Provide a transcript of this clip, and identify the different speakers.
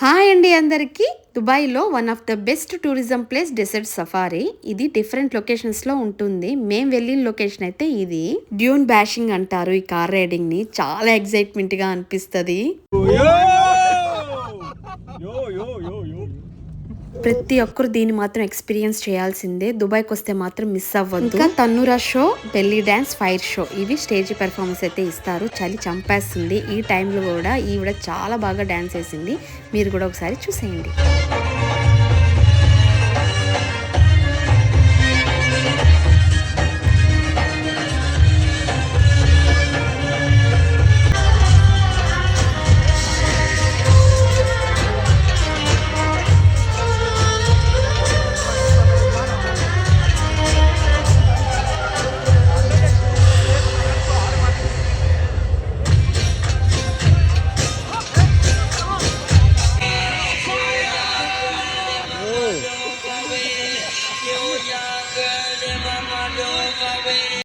Speaker 1: Hi అండి అందరికీ. దుబాయ్లో one of the best tourism place desert safari. ఇది డిఫరెంట్ లొకేషన్స్లో ఉంటుంది. మేము వెళ్ళిన లొకేషన్ అయితే ఇది. డ్యూన్ బ్యాషింగ్ అంటారు ఈ కార్ రైడింగ్ని. చాలా ఎగ్జైట్మెంట్గా అనిపిస్తుంది. ప్రతి ఒక్కరు దీన్ని మాత్రం ఎక్స్పీరియన్స్ చేయాల్సిందే. దుబాయ్కి వస్తే మాత్రం మిస్ అవ్వద్దు. ఇంకా తన్నురా show, belly dance, fire show ఇవి స్టేజ్ పెర్ఫార్మెన్స్ అయితే ఇస్తారు. చలి చంపేస్తుంది. ఈ టైంలో కూడా ఈవిడ చాలా బాగా డ్యాన్స్ వేసింది. మీరు కూడా ఒకసారి చూసేయండి.